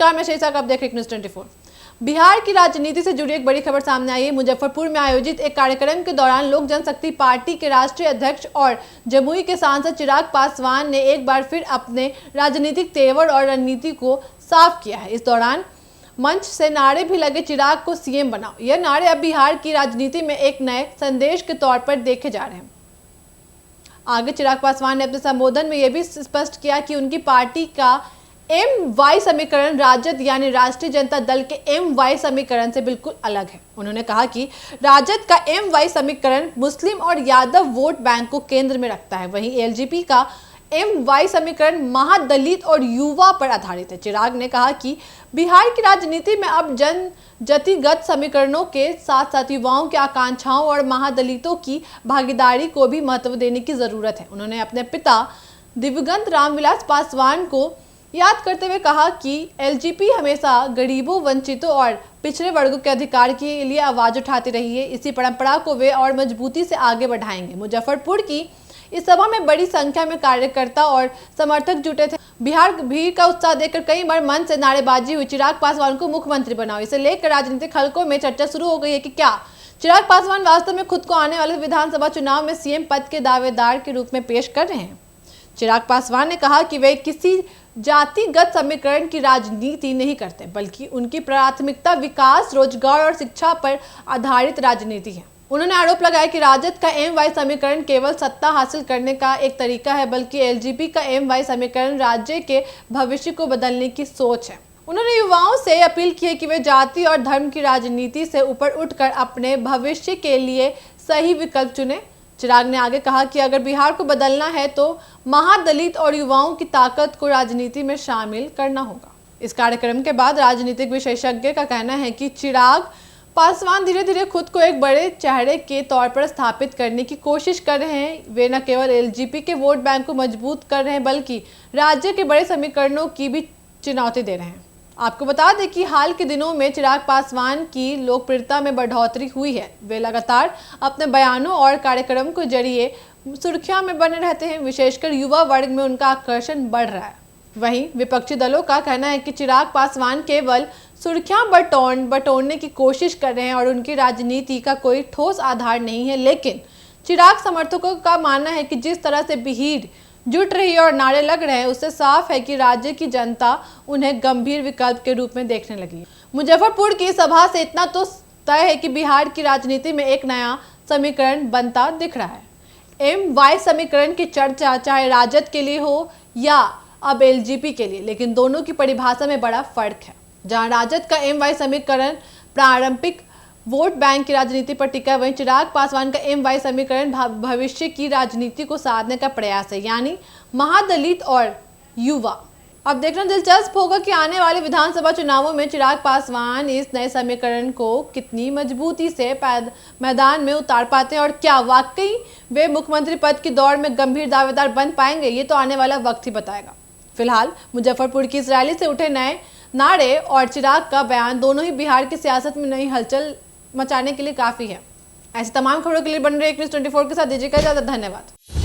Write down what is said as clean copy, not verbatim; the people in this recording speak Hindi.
नमस्कार, मैं शीर्षक आप देख रहे हैं न्यूज़ 24। बिहार की राजनीति से जुड़ी एक बड़ी खबर सामने आई है। मुजफ्फरपुर में आयोजित एक कार्यक्रम के दौरान लोक जनशक्ति पार्टी के राष्ट्रीय अध्यक्ष और जमुई के सांसद चिराग पासवान ने एक बार फिर अपने राजनीतिक तेवर और रणनीति को साफ किया है। इस दौरान मंच से नारे भी लगे, चिराग को सीएम बनाओ। यह नारे अब बिहार की राजनीति में एक नए संदेश के तौर पर देखे जा रहे हैं। आगे चिराग पासवान ने अपने संबोधन में यह भी स्पष्ट किया कि उनकी पार्टी का MY समीकरण राजद यानी राष्ट्रीय जनता दल के MY समीकरण से बिल्कुल अलग है। उन्होंने कहा कि राजद का MY समीकरण मुस्लिम और यादव वोट बैंक को केंद्र में रखता है, वहीं LJP का MY समीकरण महादलित और युवा पर आधारित है। चिराग ने कहा कि बिहार की राजनीति में अब जातिगत समीकरणों के साथ साथ युवाओं की आकांक्षाओं और महादलितों की भागीदारी को भी महत्व देने की जरूरत है। उन्होंने अपने पिता दिवंगत रामविलास पासवान को याद करते हुए कहा कि LJP हमेशा गरीबों, वंचितों और पिछड़े वर्गों के अधिकार के लिए आवाज उठाती रही है। इसी परंपरा को वे और मजबूती से आगे बढ़ाएंगे। मुजफ्फरपुर की इस सभा में बड़ी संख्या में कार्यकर्ता और समर्थक जुटे थे। बिहार भीड़ का उत्साह देखकर कई बार मंच से नारेबाजी हुई, चिराग पासवान को मुख्यमंत्री बनाओ। इसे लेकर राजनीतिक हलकों में चर्चा शुरू हो गई है कि क्या चिराग पासवान वास्तव में खुद को आने वाले विधानसभा चुनाव में सीएम पद के दावेदार के रूप में पेश कर रहे हैं। चिराग पासवान ने कहा कि वे किसी जातिगत समीकरण की राजनीति नहीं करते, बल्कि उनकी प्राथमिकता विकास, रोजगार और शिक्षा पर आधारित राजनीति है। उन्होंने आरोप लगाया कि राजद का MY समीकरण केवल सत्ता हासिल करने का एक तरीका है, बल्कि LJP का MY समीकरण राज्य के भविष्य को बदलने की सोच है। उन्होंने युवाओं से अपील की है कि वे जाति और धर्म की राजनीति से ऊपर उठकर अपने भविष्य के लिए सही विकल्प चुने। चिराग ने आगे कहा कि अगर बिहार को बदलना है तो महादलित और युवाओं की ताकत को राजनीति में शामिल करना होगा। इस कार्यक्रम के बाद राजनीतिक विशेषज्ञ का कहना है कि चिराग पासवान धीरे धीरे खुद को एक बड़े चेहरे के तौर पर स्थापित करने की कोशिश कर रहे हैं। वे न केवल LJP के वोट बैंक को मजबूत कर रहे हैं, बल्कि राज्य के बड़े समीकरणों की भी चुनौती दे रहे हैं। आपको बता दें कि हाल के दिनों में चिराग पासवान की लोकप्रियता में बढ़ोतरी हुई है। वे लगातार अपने बयानों और कार्यक्रम के जरिए सुर्खियों में बने रहते हैं। विशेषकर युवा वर्ग में उनका आकर्षण बढ़ रहा है। वहीं विपक्षी दलों का कहना है कि चिराग पासवान केवल सुर्खियां बटोरने की कोशिश कर रहे हैं और उनकी राजनीति का कोई ठोस आधार नहीं है। लेकिन चिराग समर्थकों का मानना है कि जिस तरह से भीड़ जुट रही है और नारे लग रहे हैं, उससे साफ है कि राज्य की जनता उन्हें गंभीर विकल्प के रूप में देखने लगी है। मुजफ्फरपुर की सभा से इतना तो तय है कि बिहार की राजनीति में एक नया समीकरण बनता दिख रहा है। MY समीकरण की चर्चा चाहे राजद के लिए हो या अब LJP के लिए, लेकिन दोनों की परिभाषा में बड़ा फर्क है। जहां राजद का MY समीकरण प्रारंभिक वोट बैंक की राजनीति पर टिका, वहीं चिराग पासवान का MY समीकरण भविष्य की राजनीति को साधने का प्रयास है, यानी महादलित और युवा। अब देखना दिलचस्प होगा कि आने वाले विधानसभा चुनावों में चिराग पासवान इस नए समीकरण को कितनी मजबूती से मैदान में उतार पाते हैं और क्या वाकई वे मुख्यमंत्री पद की दौड़ में गंभीर दावेदार बन पाएंगे। ये तो आने वाला वक्त ही बताएगा। फिलहाल मुजफ्फरपुर की इस रैली से उठे नए नारे और चिराग का बयान दोनों ही बिहार की सियासत में नई हलचल मचाने के लिए काफी है। ऐसी तमाम खबरों के लिए बन रहे न्यूज़ 24 के साथ दीजिएगा इजाजत। धन्यवाद।